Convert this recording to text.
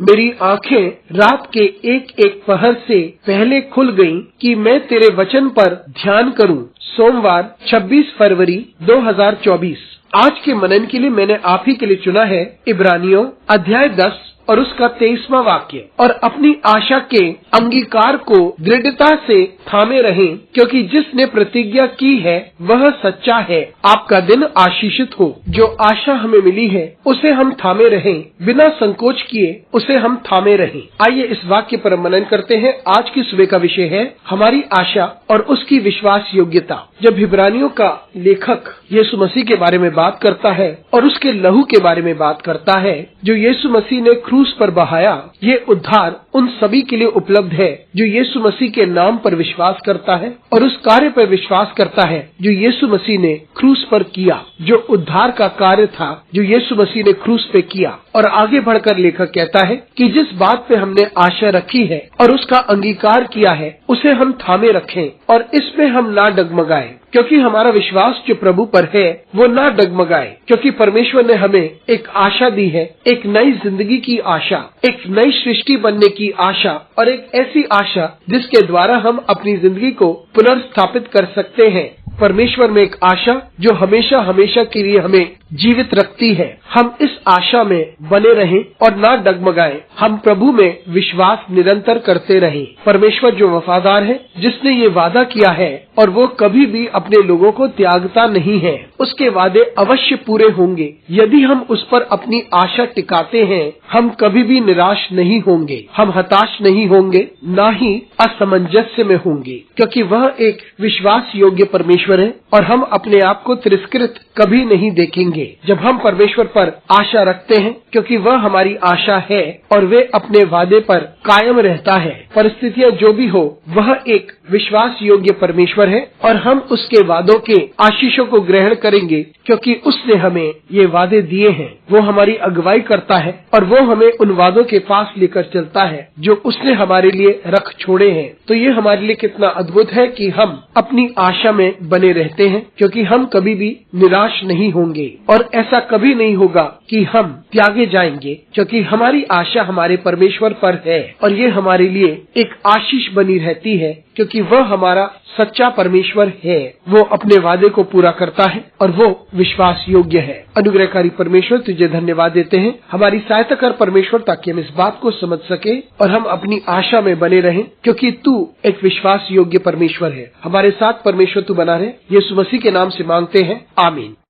मेरी आंखें रात के एक एक पहर से पहले खुल गईं कि मैं तेरे वचन पर ध्यान करूं। सोमवार 26 फरवरी 2024। आज के मनन के लिए मैंने आप ही के लिए चुना है इब्रानियों अध्याय 10 और उसका 23वां वाक्य। और अपनी आशा के अंगीकार को दृढ़ता से थामे रहें, क्योंकि जिसने प्रतिज्ञा की है वह सच्चा है। आपका दिन आशीषित हो। जो आशा हमें मिली है उसे हम थामे रहें, बिना संकोच किए उसे हम थामे रहें। आइए इस वाक्य पर मनन करते हैं। आज की सुबह का विषय है हमारी आशा और उसकी विश्वास योग्यता। जब इब्रानियों का लेखक यीशु मसीह के बारे में बात करता है और उसके लहू के बारे में बात करता है जो यीशु मसीह ने क्रूस पर बहाया, ये उद्धार उन सभी के लिए उपलब्ध है जो यीशु मसीह के नाम पर विश्वास करता है और उस कार्य पर विश्वास करता है जो यीशु मसीह ने क्रूस पर किया, जो उद्धार का कार्य था जो यीशु मसीह ने क्रूस पे किया। और आगे बढ़कर लेखक कहता है कि जिस बात पे हमने आशा रखी है और उसका अंगीकार किया है उसे हम थामे रखें और इसमें हम ना डगमगाएं, क्योंकि हमारा विश्वास जो प्रभु पर है वो ना डगमगाए, क्योंकि परमेश्वर ने हमें एक आशा दी है, एक नई जिंदगी की आशा, एक नई सृष्टि बनने की आशा और एक ऐसी आशा जिसके द्वारा हम अपनी जिंदगी को पुनर्स्थापित कर सकते हैं। परमेश्वर में एक आशा जो हमेशा हमेशा के लिए हमें जीवित रखती है। हम इस आशा में बने रहें और ना डगमगाएं। हम प्रभु में विश्वास निरंतर करते रहें। परमेश्वर जो वफादार है, जिसने ये वादा किया है और वो कभी भी अपने लोगों को त्यागता नहीं है, उसके वादे अवश्य पूरे होंगे। यदि हम उस पर अपनी आशा टिकाते हैं, हम कभी भी निराश नहीं होंगे, हम हताश नहीं होंगे, ना ही असमंजस्य में होंगे, क्योंकि वह एक विश्वास योग्य परमेश्वर है और हम अपने आप को तिरस्कृत कभी नहीं देखेंगे जब हम परमेश्वर पर आशा रखते हैं, क्योंकि वह हमारी आशा है और वे अपने वादे पर कायम रहता है। परिस्थितियां जो भी हो, वह एक विश्वास योग्य परमेश्वर है और हम उसके वादों के आशीषों को ग्रहण करेंगे, क्योंकि उसने हमें ये वादे दिए हैं। वो हमारी अगुवाई करता है और वो हमें उन वादों के पास लेकर चलता है जो उसने हमारे लिए रख छोड़े हैं। तो ये हमारे लिए कितना अद्भुत है कि हम अपनी आशा में बने रहते हैं, क्योंकि हम कभी भी निराश नहीं होंगे और ऐसा कभी नहीं होगा कि हम त्यागे जाएंगे, क्योंकि हमारी आशा हमारे परमेश्वर पर है और ये हमारे लिए एक आशीष बनी रहती है, क्योंकि वह हमारा सच्चा परमेश्वर है। वो अपने वादे को पूरा करता है और वो विश्वास योग्य है। अनुग्रहकारी परमेश्वर, तुझे धन्यवाद देते हैं। हमारी सहायता कर परमेश्वर, ताकि हम इस बात को समझ सके और हम अपनी आशा में बने रहें, क्योंकि तू एक विश्वास योग्य परमेश्वर है। हमारे साथ परमेश्वर तू बना रहे। यीशु मसीह के नाम से मांगते हैं, आमीन।